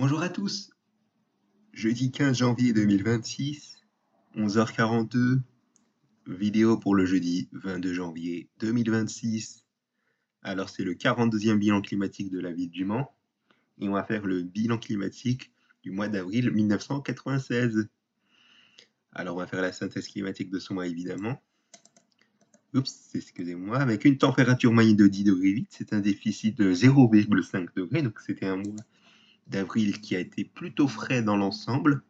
Bonjour à tous, jeudi 15 janvier 2026, 11h42, vidéo pour le jeudi 22 janvier 2026. Alors c'est le 42e bilan climatique de la ville du Mans et on va faire le bilan climatique du mois d'avril 1996. Alors on va faire la synthèse climatique de ce mois évidemment. Oups, excusez-moi, avec une température moyenne de 10 degrés 8, c'est un déficit de 0,5 degrés, donc c'était un mois d'avril qui a été plutôt frais dans l'ensemble.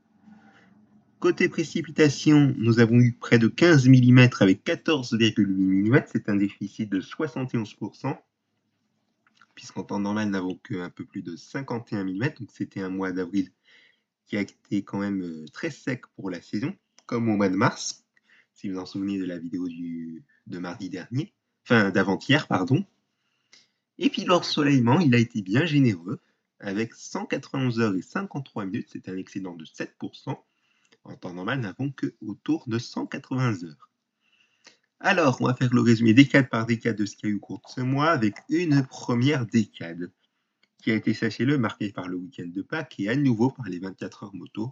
Côté précipitations, nous avons eu près de 15 mm avec 14,8 mm, c'est un déficit de 71%, puisqu'en temps normal, nous n'avons qu'un peu plus de 51 mm, donc c'était un mois d'avril qui a été quand même très sec pour la saison, comme au mois de mars, si vous en souvenez de la vidéo de mardi dernier, enfin d'avant-hier, pardon. Et puis l'ensoleillement, il a été bien généreux, avec 191 heures et 53 minutes, c'est un excédent de 7%. En temps normal, nous n'avons que autour de 180 heures. Alors, on va faire le résumé décade par décade de ce qu'il y a eu au cours de ce mois, avec une première décade, qui a été, sachez-le, marquée par le week-end de Pâques et à nouveau par les 24 heures moto.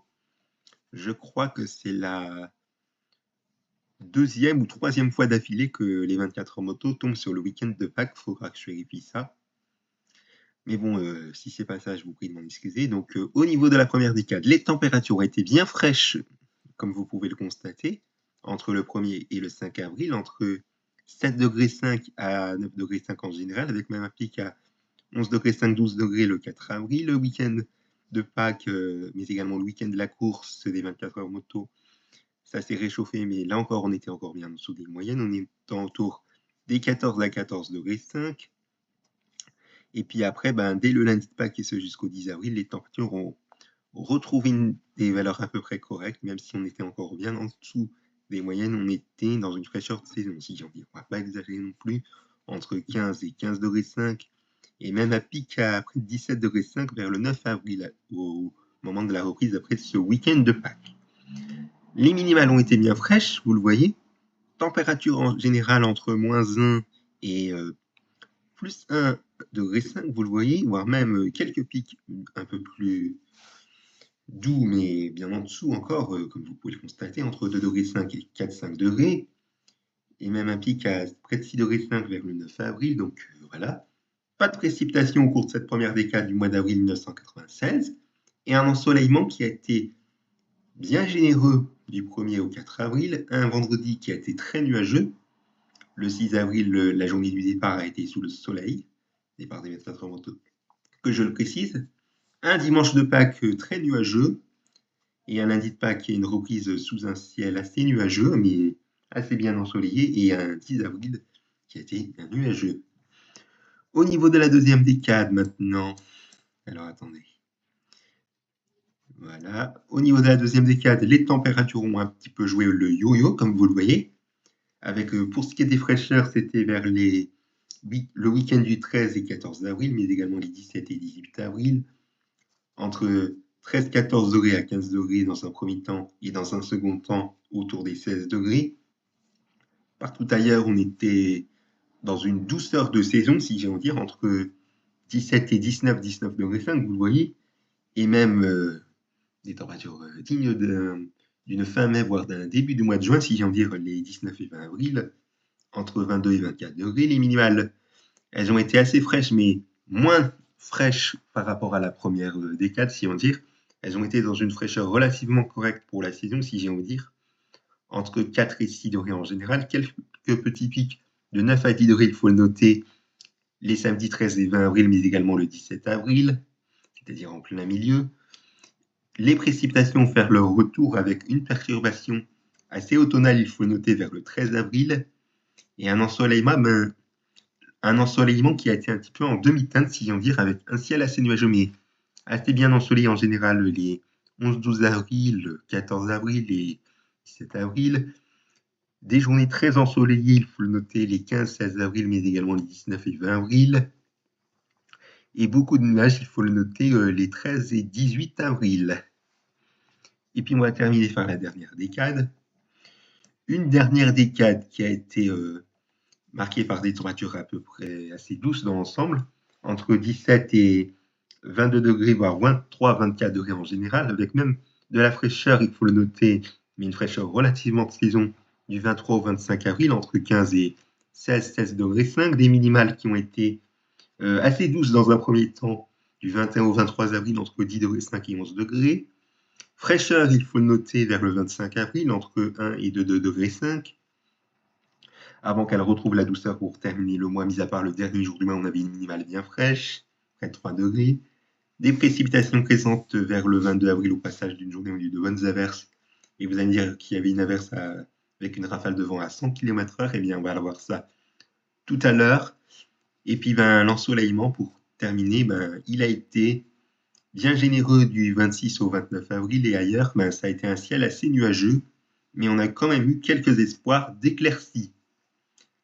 Je crois que c'est la deuxième ou troisième fois d'affilée que les 24 heures moto tombent sur le week-end de Pâques. Il faudra que je vérifie ça. Mais bon, si c'est pas ça, je vous prie de m'en excuser. Donc, au niveau de la première décade, les températures ont été bien fraîches, comme vous pouvez le constater, entre le 1er et le 5 avril, entre 7,5 degrés à 9,5 degrés en général, avec même un pic à 11,5 degrés, 12 degrés le 4 avril, le week-end de Pâques, mais également le week-end de la course des 24 heures moto. Ça s'est réchauffé, mais là encore, on était encore bien en dessous des moyennes. On est autour des 14 à 14,5 degrés. Et puis après, dès le lundi de Pâques et ce jusqu'au 10 avril, les températures ont retrouvé des valeurs à peu près correctes, même si on était encore bien en dessous des moyennes. On était dans une fraîcheur de saison, si j'ai envie. On ne va pas exagérer non plus, entre 15 et 15,5 degrés, et même à pic à près de 17,5 degrés vers le 9 avril, au moment de la reprise après ce week-end de Pâques. Les minimales ont été bien fraîches, vous le voyez. Température en général entre -1 et plus 1,5 degré, vous le voyez, voire même quelques pics un peu plus doux, mais bien en dessous encore, comme vous pouvez le constater, entre 2,5 degrés et 4,5 degrés, et même un pic à près de 6,5 degrés vers le 9 avril, donc voilà. Pas de précipitation au cours de cette première décade du mois d'avril 1996, et un ensoleillement qui a été bien généreux du 1er au 4 avril, un vendredi qui a été très nuageux. Le 6 avril, la journée du départ a été sous le soleil, départ des 24 heures moto, que je le précise. Un dimanche de Pâques très nuageux, et un lundi de Pâques qui a une reprise sous un ciel assez nuageux, mais assez bien ensoleillé, et un 10 avril qui a été bien nuageux. Au niveau de la deuxième décade maintenant, alors attendez. Voilà. Au niveau de la deuxième décade, les températures ont un petit peu joué le yo-yo, comme vous le voyez. Avec, pour ce qui est des fraîcheurs, c'était vers le week-end du 13 et 14 avril, mais également les 17 et 18 avril. Entre 13-14 degrés à 15 degrés dans un premier temps et dans un second temps autour des 16 degrés. Partout ailleurs, on était dans une douceur de saison, si j'ai envie de dire, entre 17 et 19 degrés 5, vous le voyez, et même des températures dignes d'une fin mai, voire d'un début du mois de juin, si j'ai envie de dire les 19 et 20 avril, entre 22 et 24 degrés. Les minimales, elles ont été assez fraîches, mais moins fraîches par rapport à la première décade, si on veut dire. Elles ont été dans une fraîcheur relativement correcte pour la saison, si j'ai envie de dire, entre 4 et 6 degrés en général. Quelques petits pics de 9 à 10 degrés, il faut le noter, les samedis 13 et 20 avril, mais également le 17 avril, c'est-à-dire en plein milieu. Les précipitations vont faire leur retour avec une perturbation assez automnale, il faut le noter, vers le 13 avril, et un ensoleillement qui a été un petit peu en demi-teinte, si j'ai envie de dire, avec un ciel assez nuageux, mais assez bien ensoleillé en général les 11-12 avril, le 14 avril et 17 avril. Des journées très ensoleillées, il faut le noter, les 15-16 avril, mais également les 19 et 20 avril. Et beaucoup de nuages, il faut le noter, les 13 et 18 avril. Et puis on va terminer par la dernière décade. Une dernière décade qui a été marquée par des températures à peu près assez douces dans l'ensemble, entre 17 et 22 degrés, voire 23, 24 degrés en général, avec même de la fraîcheur, il faut le noter, mais une fraîcheur relativement de saison du 23 au 25 avril, entre 15 et 16, 16 degrés 5, des minimales qui ont été assez douces dans un premier temps, du 21 au 23 avril, entre 10 degrés 5 et 11 degrés. Fraîcheur, il faut le noter, vers le 25 avril, entre 1 et 2 degrés 5, avant qu'elle retrouve la douceur pour terminer le mois, mis à part le dernier jour du mois, on avait une minimale bien fraîche, près de 3 degrés. Des précipitations présentes vers le 22 avril au passage d'une journée où il y a eu de bonnes averses. Et vous allez me dire qu'il y avait une averse avec une rafale de vent à 100 km/h. Eh bien, on va voir ça tout à l'heure. Et puis, l'ensoleillement, pour terminer, il a été bien généreux du 26 au 29 avril et ailleurs. Ça a été un ciel assez nuageux, mais on a quand même eu quelques espoirs d'éclaircies.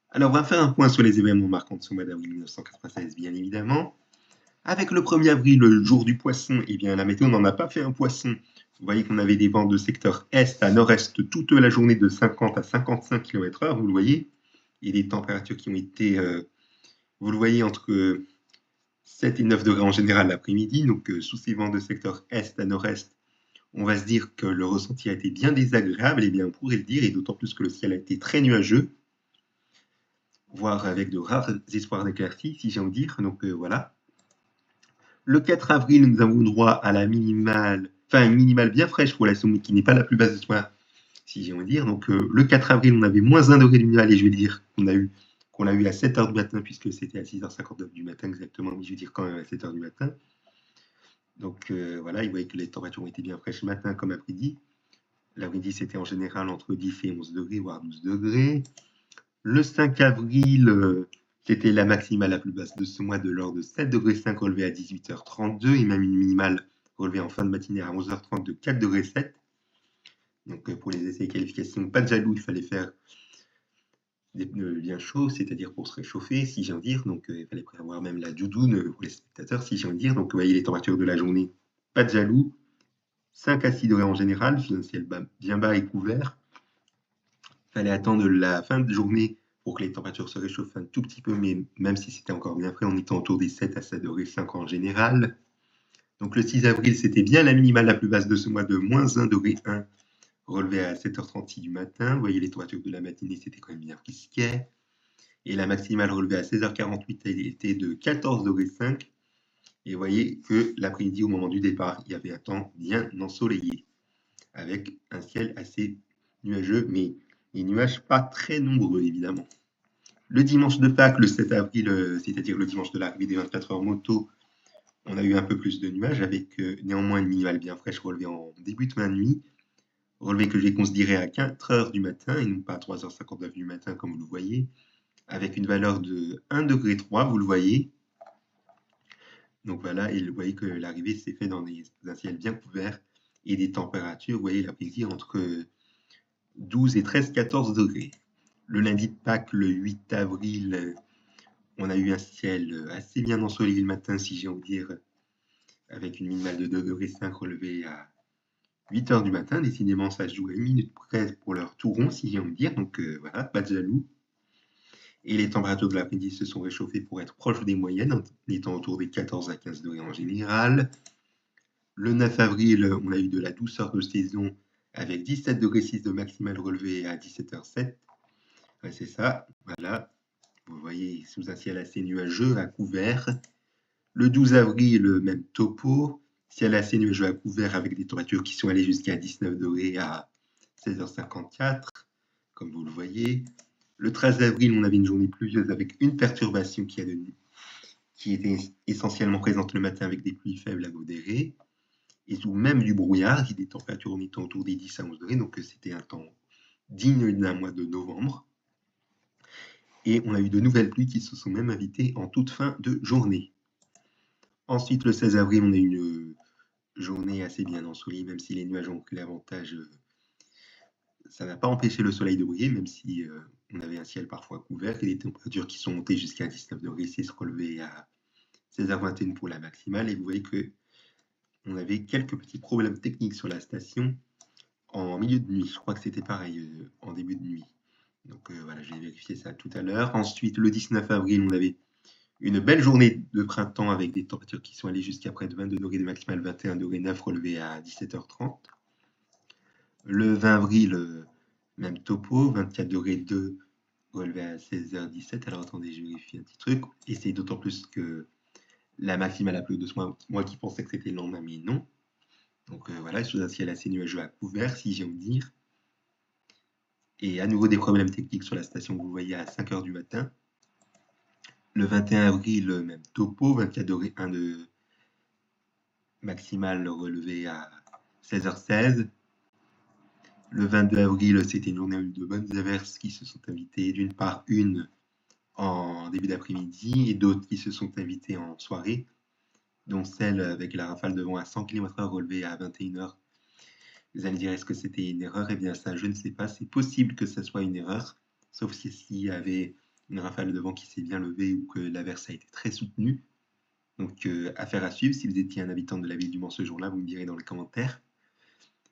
Alors, on va faire un point sur les événements marquants de ce mois d'avril 1996, bien évidemment. Avec le 1er avril, le jour du poisson, eh bien, la météo n'en a pas fait un poisson. Vous voyez qu'on avait des vents de secteur est à nord-est toute la journée de 50 à 55 km/h, vous le voyez, et des températures qui ont été, vous le voyez, entre 7 et 9 degrés en général l'après-midi. Donc, sous ces vents de secteur est à nord-est, on va se dire que le ressenti a été bien désagréable, et bien, on pourrait le dire, et d'autant plus que le ciel a été très nuageux, voire avec de rares espoirs d'éclaircies, si j'ai envie de dire. Donc, voilà. Le 4 avril, nous avons droit à la minimale, enfin une minimale bien fraîche pour la Somme, qui n'est pas la plus basse de ce mois, si j'ai envie de dire. Donc le 4 avril, on avait moins 1 degré de minimale, et je vais dire qu'on l'a eu à 7h du matin, puisque c'était à 6h59 du matin exactement, mais je vais dire quand même à 7h du matin. Donc voilà, vous voyez que les températures ont été bien fraîches matin comme après-midi. L'après-midi, c'était en général entre 10 et 11 degrés, voire 12 degrés. Le 5 avril, c'était la maximale la plus basse de ce mois, de l'ordre de 7,5 degrés relevée à 18h32, et même une minimale relevée en fin de matinée à 11h30 de 4,7 degrés. Donc pour les essais et qualifications, pas de jaloux, il fallait faire des pneus bien chauds, c'est-à-dire pour se réchauffer, si j'ai envie de dire. Donc il fallait prévoir même la doudoune pour les spectateurs, si j'ai envie de dire. Donc vous voyez les températures de la journée, pas de jaloux. 5 à 6 degrés en général, un ciel bien bas et couvert. Il fallait attendre la fin de journée pour que les températures se réchauffent un tout petit peu, mais même si c'était encore bien frais, on était autour des 7 à 7,5 degrés en général. Donc le 6 avril, c'était bien la minimale la plus basse de ce mois, de moins 1 degré 1, relevée à 7h36 du matin. Vous voyez, les températures de la matinée, c'était quand même bien frisquet. Et la maximale relevée à 16h48 était de 14,5 degrés. Et vous voyez que l'après-midi, au moment du départ, il y avait un temps bien ensoleillé, avec un ciel assez nuageux, mais les nuages pas très nombreux, évidemment. Le dimanche de Pâques, le 7 avril, c'est-à-dire le dimanche de l'arrivée des 24 heures moto, on a eu un peu plus de nuages, avec néanmoins une minimale bien fraîche relevée en début de nuit, relevé que je vais considérer à 4 heures du matin, et non pas à 3h59 du matin, comme vous le voyez, avec une valeur de 1,3 degré, vous le voyez. Donc voilà, et vous voyez que l'arrivée s'est faite dans un ciel bien couvert, et des températures, vous voyez, l'après-midi, entre 12 et 13, 14 degrés. Le lundi de Pâques, le 8 avril, on a eu un ciel assez bien ensoleillé le matin, si j'ai envie de dire, avec une minimale de 2,5 degrés relevée à 8 heures du matin. Décidément, ça se joue à 1 minute près pour leur tout rond, si j'ai envie de dire. Donc voilà, pas de jaloux. Et les températures de l'après-midi se sont réchauffées pour être proches des moyennes, en étant autour des 14 à 15 degrés en général. Le 9 avril, on a eu de la douceur de saison, avec 17,6 degrés de maximale relevée à 17h07. Ouais, c'est ça, voilà. Vous voyez, sous un ciel assez nuageux, à couvert. Le 12 avril, même topo, ciel assez nuageux à couvert, avec des températures qui sont allées jusqu'à 19 degrés à 16h54, comme vous le voyez. Le 13 avril, on avait une journée pluvieuse avec une perturbation qui était essentiellement présente le matin, avec des pluies faibles à modérées, et sous même du brouillard, et des températures en étant autour des 10 à 11 degrés, donc c'était un temps digne d'un mois de novembre. Et on a eu de nouvelles pluies qui se sont même invitées en toute fin de journée. Ensuite, le 16 avril, on a eu une journée assez bien ensoleillée, même si les nuages ont pris l'avantage. Ça n'a pas empêché le soleil de briller, même si on avait un ciel parfois couvert, et des températures qui sont montées jusqu'à 19 degrés, c'est relevé à 16h21 pour la maximale. Et vous voyez que on avait quelques petits problèmes techniques sur la station en milieu de nuit. Je crois que c'était pareil en début de nuit. Donc voilà, je vais vérifier ça tout à l'heure. Ensuite, le 19 avril, on avait Une belle journée de printemps avec des températures qui sont allées jusqu'à près de 22 degrés de maximale, 21 degrés 9 relevé à 17h30. Le 20 avril, même topo, 24 degrés 2 relevé à 16h17. Alors attendez, je vérifie un petit truc. Et c'est d'autant plus que la maximale a plu de moi qui pensais que c'était le lendemain, mais non. Donc voilà, sous un ciel assez nuageux à couvert, si j'ai envie de dire. Et à nouveau des problèmes techniques sur la station que vous voyez à 5h du matin. Le 21 avril, même topo, 24 degrés 1 de maximale relevé à 16h16. Le 22 avril, c'était une journée de bonnes averses qui se sont invitées, d'une part une en début d'après-midi et d'autres qui se sont invitées en soirée, dont celle avec la rafale de vent à 100 km/h relevée à 21h. Vous allez dire, est-ce que c'était une erreur? Eh bien ça, je ne sais pas. C'est possible que ça soit une erreur, sauf s'il y avait une rafale de vent qui s'est bien levée ou que l'averse a été très soutenue. Donc affaire à suivre. Si vous étiez un habitant de la ville du Mans ce jour-là, vous me direz dans les commentaires.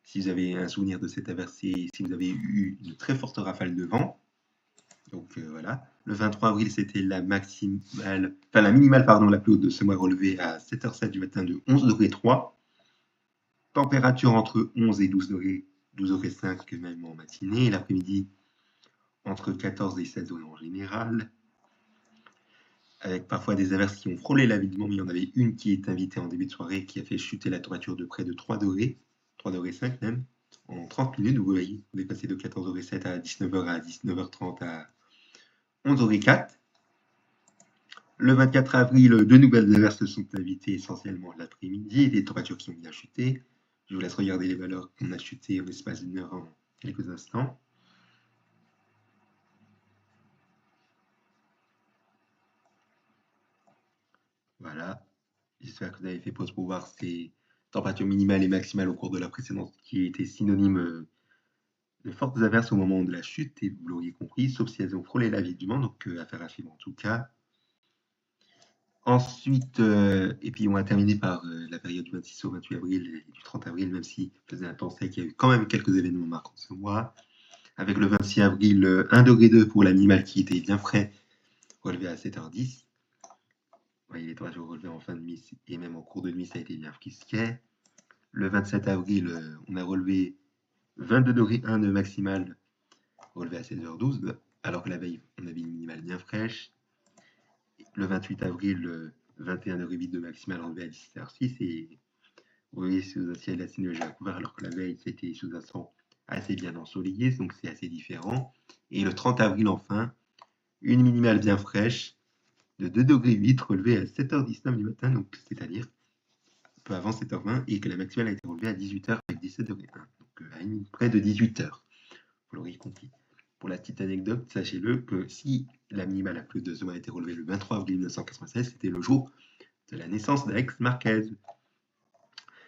Si vous avez un souvenir de cette averse, si vous avez eu une très forte rafale de vent. Donc voilà. Le 23 avril, c'était la minimale, la plus haute de ce mois relevée à 7h07 du matin de 11 degrés 3. Température entre 11 et 12 degrés, 12 degrés 5 même en matinée. Et l'après-midi, entre 14 et 16 degrés en général. Avec parfois des averses qui ont frôlé l'avidement, mais il y en avait une qui est invitée en début de soirée qui a fait chuter la température de près de 3 degrés, 3 degrés 5 même, en 30 minutes. Vous voyez, on est passé de 14 degrés 7 à 19h à 19h30 à 11 degrés 4. Le 24 avril, de nouvelles averses sont invitées essentiellement l'après-midi, des températures qui ont bien chuté. Je vous laisse regarder les valeurs qu'on a chutées en l'espace d'une heure en quelques instants. Voilà. J'espère que vous avez fait pause pour voir ces températures minimales et maximales au cours de la précédente qui étaient synonymes de fortes averses au moment de la chute, et vous l'auriez compris, sauf si elles ont frôlé la ville du Mans, donc affaire à suivre en tout cas. Ensuite, et puis on va terminer par la période du 26 au 28 avril et du 30 avril, même s'il faisait un temps sec, il y a eu quand même quelques événements marquants ce mois. Avec le 26 avril, 1 degré 2 pour l'animal qui était bien frais, relevé à 7h10. Vous voyez les températures relevées en fin de nuit et même en cours de nuit, ça a été bien frisquet. Le 27 avril, on a relevé 22 degrés 1 de maximale, relevé à 16h12, alors que la veille, on avait une minimale bien fraîche. Le 28 avril, 21 degrés 8 de maximale, relevé à 17h06. Et vous voyez sous un ciel assez nuageux à couvert, alors que la veille, c'était sous un temps assez bien ensoleillé, donc c'est assez différent. Et le 30 avril, enfin, une minimale bien fraîche de 2 degrés 8, relevée à 7h19 du matin, donc c'est-à-dire peu avant 7h20, et que la maximale a été relevée à 18h avec 17 degrés 1, donc à près de 18h. Vous l'aurez compris. Pour la petite anecdote, sachez-le que si la minimale la plus de ce mois a été relevée le 23 avril 1996, c'était le jour de la naissance d'Alex Marquez.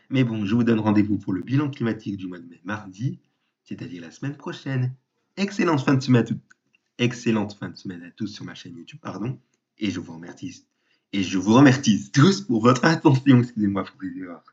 Mais bon, je vous donne rendez-vous pour le bilan climatique du mois de mai mardi, c'est-à-dire la semaine prochaine. Excellente fin de semaine à tous sur ma chaîne YouTube, pardon, et je vous remercie tous pour votre attention, excusez-moi pour les erreurs.